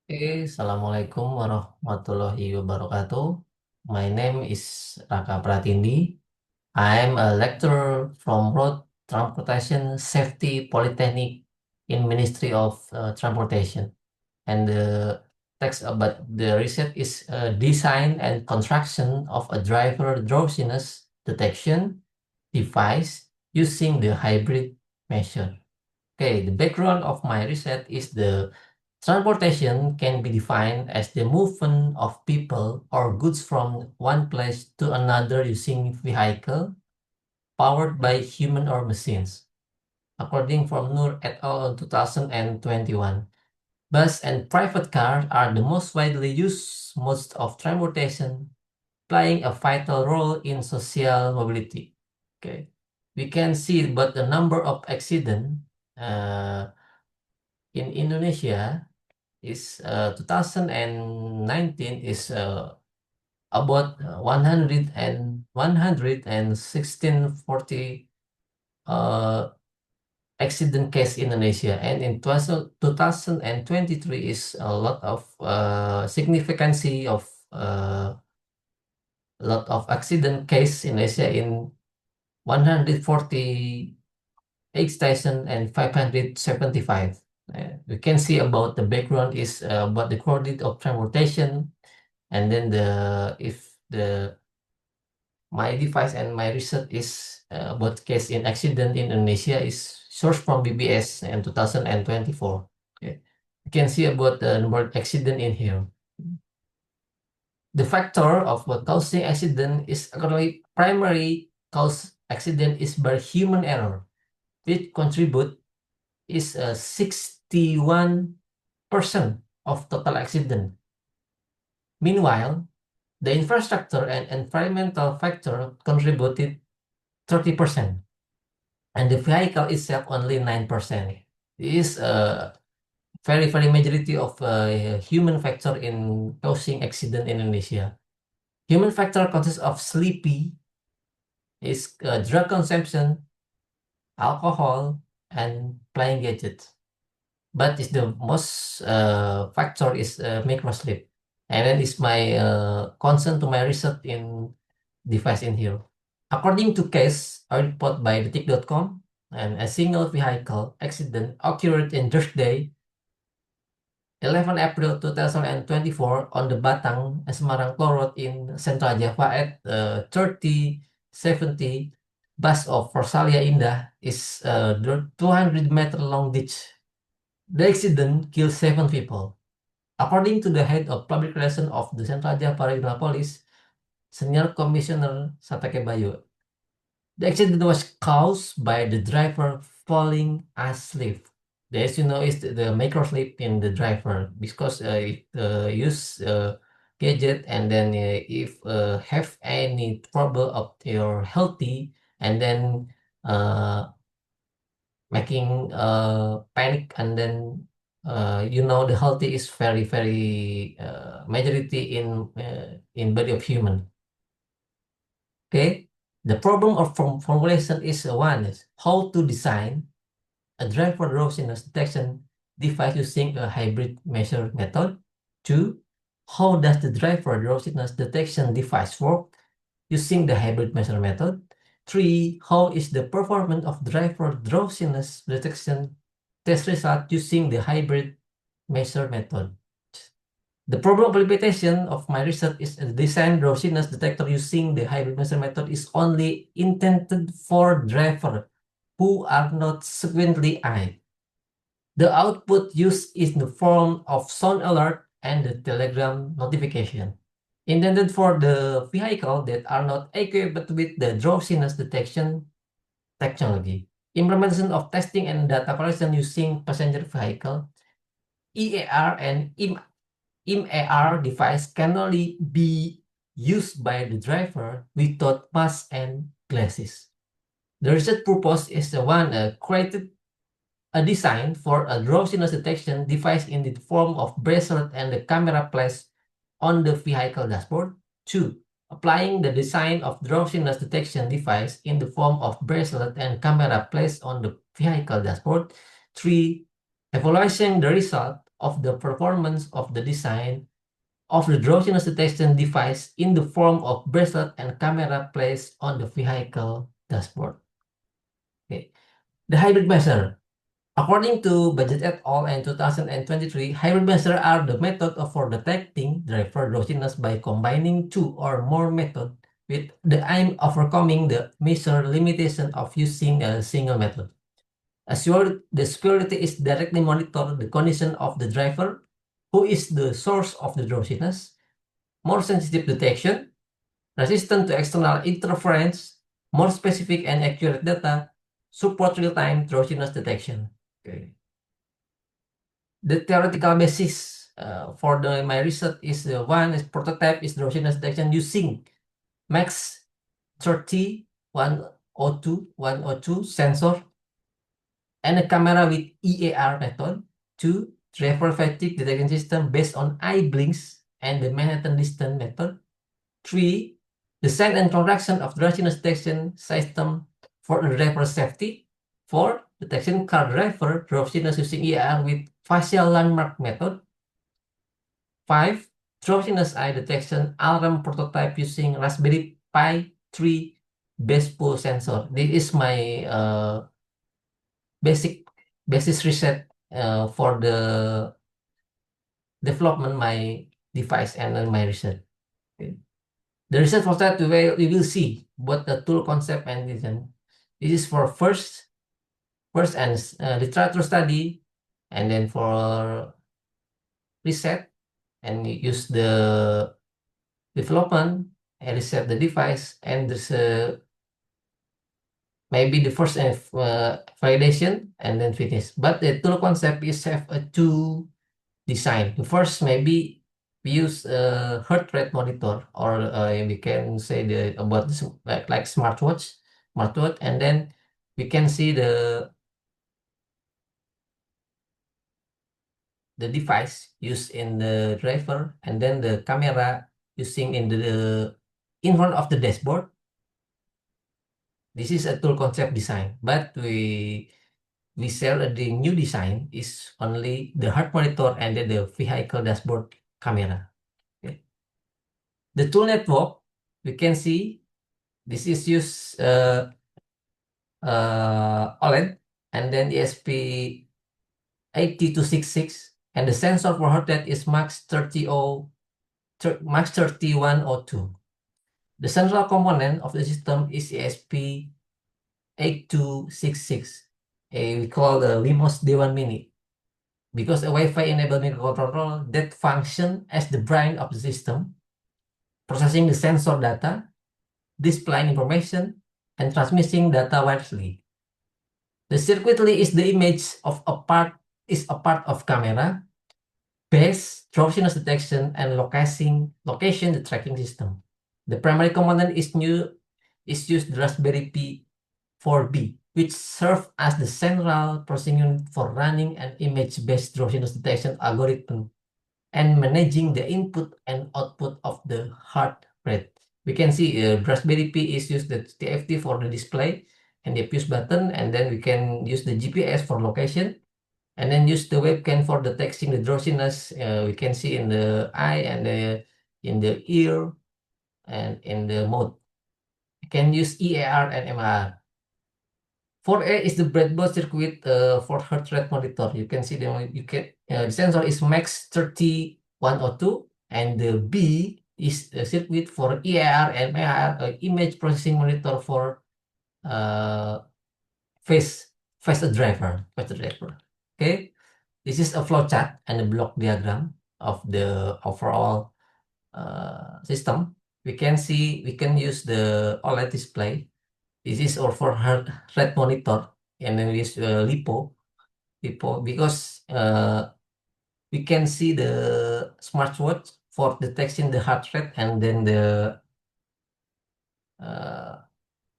Assalamualaikum warahmatullahi wabarakatuh. My name is Raka Pratindi. I'm a lecturer from Road Transportation Safety Polytechnic in Ministry of Transportation. And the text about the research is design and construction of a driver drowsiness detection device using the hybrid measure. Okay, the background of my research is the transportation can be defined as the movement of people or goods from one place to another using vehicle powered by human or machines. According from Noor et al. 2021, bus and private cars are the most widely used modes of transportation, playing a vital role in social mobility. Okay, we can see but the number of accidents in Indonesia is 2019 is about 11640 uh, accident case in Indonesia, and in 2023 is a lot of significancy of a lot of accident case in Asia in 148,575. We can see about the background is about the quality of transportation, and then the if the my device and my research is about case in accident in Indonesia is sourced from BBS in 2024. Okay. You can see about the number of accident in here. The factor of what causing accident is actually primary cause accident is by human error, which contribute is 61% of total accident. Meanwhile, the infrastructure and environmental factor contributed 30%, and the vehicle itself only 9%. It is a very majority of human factor in causing accident in Indonesia. Human factor consists of sleepy, is drug consumption, alcohol, and playing gadgets. But is the most factor is micro sleep, and then is my concern to my research in device in here. According to case report by detik.com, and a single vehicle accident occurred in Thursday, 11 April 2024 on the Batang Semarang Toll Road in Central Java at 3070 bus of Rosalia Indah is 200-meter long ditch. The accident killed 7 people. According to the head of public relations of the Central Java Regional Police, Senior Commissioner Satake Bayu, the accident was caused by the driver falling asleep. As you know, is the micro sleep in the driver because it use gadget, and then if have any trouble of your healthy, and then making panic, and then you know the healthy is very majority in body of human. Okay, the problem of formulation is one is how to design a driver drowsiness detection device using a hybrid measure method. 2, how does the driver drowsiness detection device work using the hybrid measure method? 3, how is the performance of driver drowsiness detection test result using the hybrid measure method? The problem implementation of my research is a design drowsiness detector using the hybrid measure method is only intended for driver who are not subsequently eyed. The output used is in the form of sound alert and the telegram notification, intended for the vehicle that are not equipped with the drowsiness detection technology. Implementation of testing and data collection using passenger vehicle, EAR and IMAR device can only be used by the driver without mask and glasses. The research purpose is the one created a design for a drowsiness detection device in the form of bracelet and the camera placed on the vehicle dashboard. 2, applying the design of drowsiness detection device in the form of bracelet and camera placed on the vehicle dashboard. 3, evaluating the result of the performance of the design of the drowsiness detection device in the form of bracelet and camera placed on the vehicle dashboard. Okay. The hybrid measure. According to Budget et al. In 2023, hybrid measures are the method for detecting driver drowsiness by combining two or more methods with the aim of overcoming the measure limitation of using a single method. The superiority is directly monitor the condition of the driver, who is the source of the drowsiness, more sensitive detection, resistant to external interference, more specific and accurate data, support real-time drowsiness detection. Okay. The theoretical basis for my research is one is prototype is drowsiness detection using max 30 102 sensor and a camera with EAR method. 2. Driver fatigue detection system based on eye blinks and the Manhattan distance method. 3. Design and construction of drowsiness detection system for the driver safety. 4. Detection car driver drowsiness using EAR with facial landmark method. 5. Drowsiness eye detection alarm prototype using Raspberry Pi 3 base pull sensor. This is my basis research for the development my device and my research. Okay. The research for that we will see what the tool concept and design. This is for first and literature study, and then for research and use the development and reset the device, and this maybe the first validation and then finish. But the tool concept is have a two design. The first maybe we use a heart rate monitor, or we can say about this, like smartwatch, and then we can see the device used in the driver, and then the camera using in front of the dashboard. This is a tool concept design, but we sell the new design is only the heart monitor and then the vehicle dashboard camera. Okay. The tool network, we can see this is use OLED and then ESP 8266, and the sensor for heart rate is max 3102. The central component of the system is ESP 8266. We call the Limos D1 Mini, because a Wi-Fi enabled microcontroller that function as the brain of the system, processing the sensor data, displaying information, and transmitting data wirelessly. The circuitry is the image of a part of camera, base, drowsiness detection, and location the tracking system. The primary component is used the Raspberry Pi 4B, which serves as the central processing unit for running an image-based drowsiness detection algorithm and managing the input and output of the heart rate. We can see Raspberry Pi is used the TFT for the display and the fuse button, and then we can use the GPS for location, and then use the webcam for detecting the drowsiness. We can see in the eye and in the ear and in the mode. You can use EAR and MR. 4A is the breadboard circuit for heart rate monitor. You can see the sensor is max 3102, and the B is the circuit for EAR and MR, image processing monitor for face driver. Okay, this is a flowchart and a block diagram of the overall system. We can use the OLED display. This is all for heart rate monitor, and then we use lipo because we can see the smartwatch for detecting the heart rate, and then the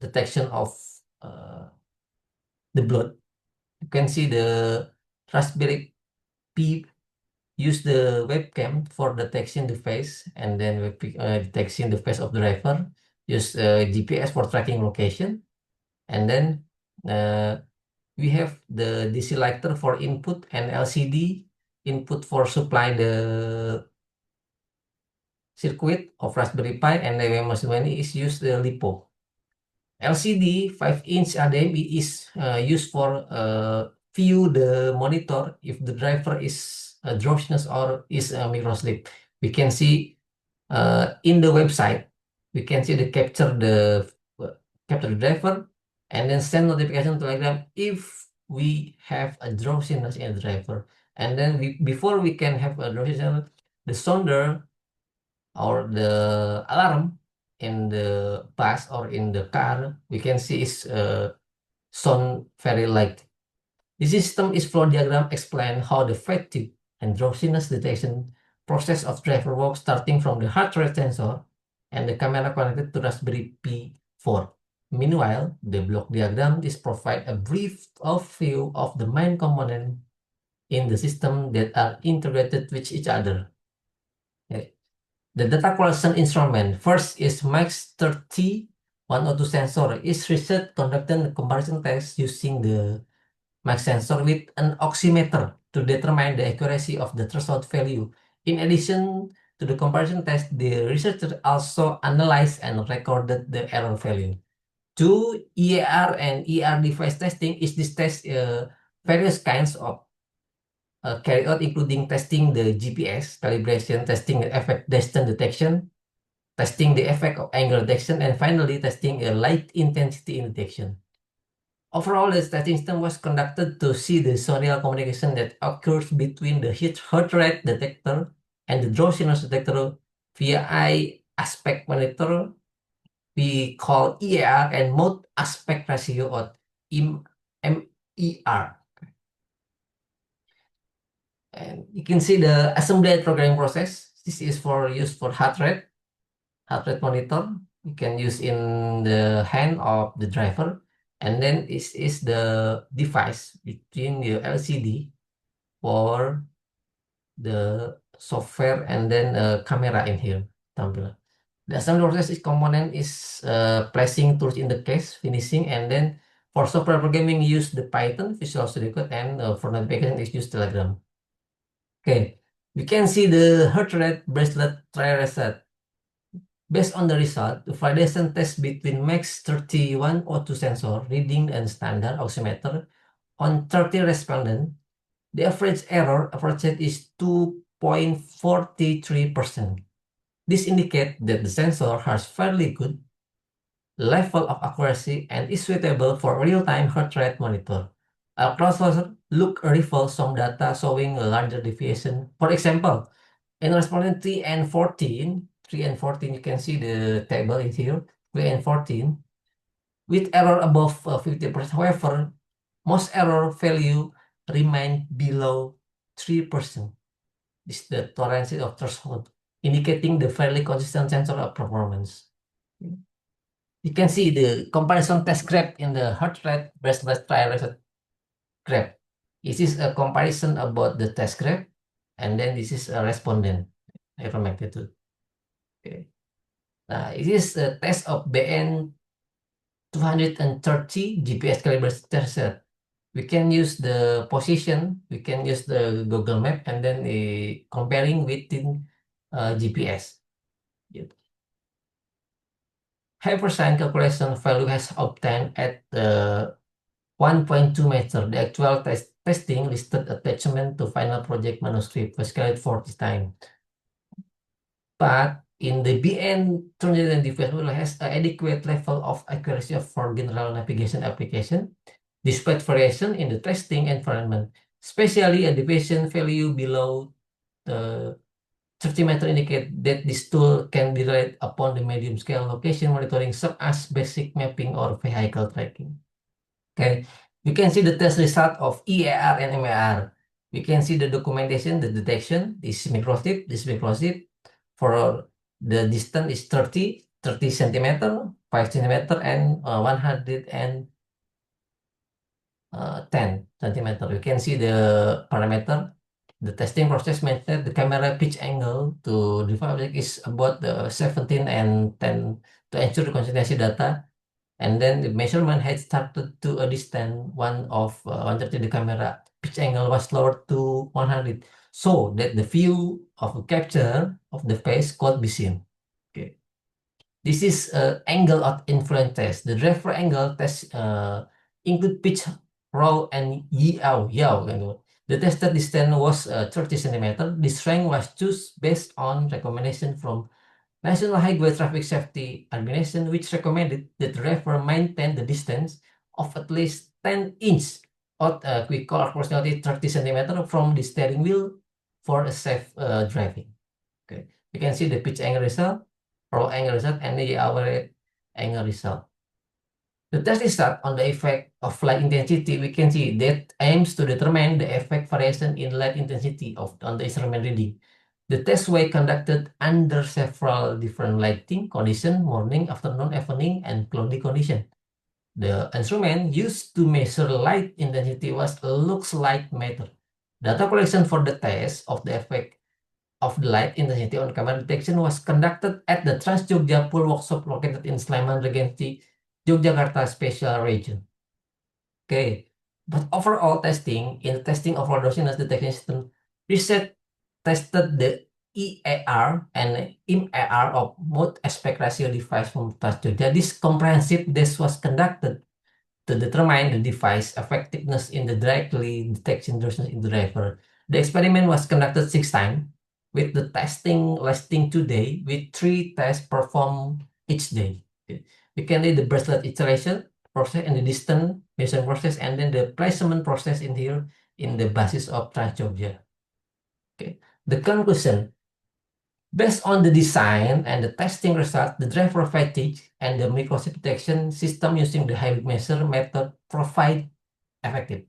detection of the blood. You can see the Raspberry Pi use the webcam for detecting the face, and then detecting the face of the driver. Use GPS for tracking location, and then we have the DC lighter for input and LCD input for supply the circuit of Raspberry Pi, and the memory is used the LiPo. LCD 5-inch HDMI is used for view the monitor if the driver is drowsiness or is microsleep. We can see in the website, we can see the capture the driver and then send notification to Telegram if we have a drowsiness in the driver. And then before we can have a drowsiness, the sounder or the alarm in the bus or in the car, we can see is sound very light. The system is flow diagram explain how the fatigue and drowsiness detection process of driver work starting from the heart rate sensor and the camera connected to Raspberry Pi 4. Meanwhile, the block diagram is provide a brief overview of the main component in the system that are integrated with each other. Okay. The data collection instrument first is Max 30 102 sensor is research conducting the comparison test using the Max sensor with an oximeter to determine the accuracy of the threshold value. In addition to the comparison test, the researcher also analyzed and recorded the error value. Two EAR and ER device testing is this test various kinds of carried out, including testing the GPS, calibration, testing the effect distance detection, testing the effect of angle detection, and finally testing a light intensity in detection. Overall, the testing system was conducted to see the serial communication that occurs between the heart rate detector and the drowsiness detector via eye aspect monitor we call EAR and mode aspect ratio or MER. And you can see the assembly and programming process. This is for use for heart rate monitor. You can use in the hand of the driver. And then this is the device between the LCD for the software and then a camera in here. The assembly process is component is placing tools in the case, finishing, and then for software programming use the Python, Visual Studio Code, and for navigation is use Telegram. Okay, we can see the heart rate bracelet trial reset. Based on the result, the validation test between Max 31 O2 sensor reading and standard oximeter on 30 respondents, the average error approached is 2.43%. This indicates that the sensor has fairly good level of accuracy and is suitable for real-time heart rate monitor. A closer look reveals some data showing a larger deviation. For example, in respondent 3 and 14, you can see the table in here, 3 and 14, with error above 50%. However, most error value remain below 3%. This is the tolerance of threshold, indicating the fairly consistent sensor of performance. You can see the comparison test graph in the heart rate bracelet trial result graph. This is a comparison about the test graph, and then this is a respondent error magnitude. Okay. Now, it is a test of BN 230 GPS calibration test set. We can use the position, we can use the Google Map, and then comparing within GPS. Hypersign calculation value has obtained at 1.2 meter. The actual testing listed attachment to final project manuscript was carried 40 times. But in the BN 220 has an adequate level of accuracy for general navigation application, despite variation in the testing environment, especially a deviation value below the 30 meter indicate that this tool can be relied upon the medium scale location monitoring such as basic mapping or vehicle tracking. Okay, you can see the test result of EAR and MER. We can see the documentation, the detection, this microsleep, for the distance is 30 centimeter, 5 centimeter, and 110 centimeter. You can see the parameter. The testing process mentioned the camera pitch angle to the object is about 17 and 10 to ensure the consistency data. And then the measurement had started to a distance 1 of 130. The camera pitch angle was lowered to 100 so that the view of a capture of the face could be seen. Okay. This is angle of influence test. The reference angle test include pitch, row, and yaw. The tested distance was 30 centimeters. This range was chosen based on recommendation from National Highway Traffic Safety Administration, which recommended that the driver maintain the distance of at least 10 inches, or we call approximately 30 centimeters from the steering wheel for a safe driving. Okay, you can see the pitch angle result, roll angle result, and the average angle result. The test result on the effect of light intensity, we can see that aims to determine the effect variation in light intensity on the instrument reading. The test was conducted under several different lighting conditions: morning, afternoon, evening, and cloudy condition. The instrument used to measure light intensity was a lux light meter. Data collection for the test of the effect of the light intensity on camera detection was conducted at the Trans Jogja Pool Workshop located in Sleman, Regency, Yogyakarta Special Region. Okay, but overall testing, in testing of drowsiness detection system, research tested the EAR and IMAR of mode aspect ratio device from Trans Jogja. This comprehensive test was conducted to determine the device effectiveness in the directly detection drowsiness in the driver. The experiment was conducted 6 times, with the testing lasting 2 days, with 3 tests performed each day. Okay. We can read the bracelet iteration process and the distance measurement process, and then the placement process in here in the basis of Trans Jogja. Okay. The conclusion: based on the design and the testing result, the driver fatigue and the microchip detection system using the hybrid measure method provide effective.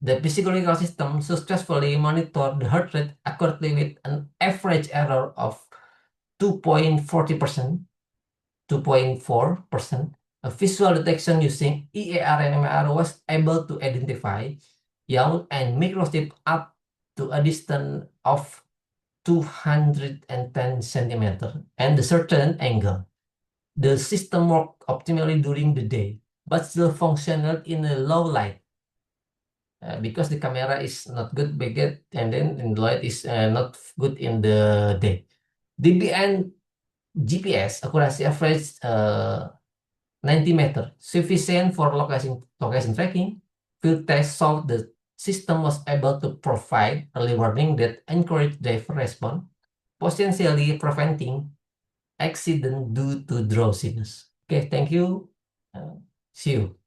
The physiological system successfully monitored the heart rate accurately with an average error of 2.40%, 2.4%. A visual detection using EAR and MR was able to identify yaw and microchip up to a distance of 210 centimeters and a certain angle. The system worked optimally during the day, but still functional in a low light. Because the camera is not good big, and then the light is not good in the day. DBN GPS accuracy average 90 meters, sufficient for location tracking. Field test showed the system was able to provide early warning that encouraged driver response, potentially preventing accident due to drowsiness. Okay, thank you. See you.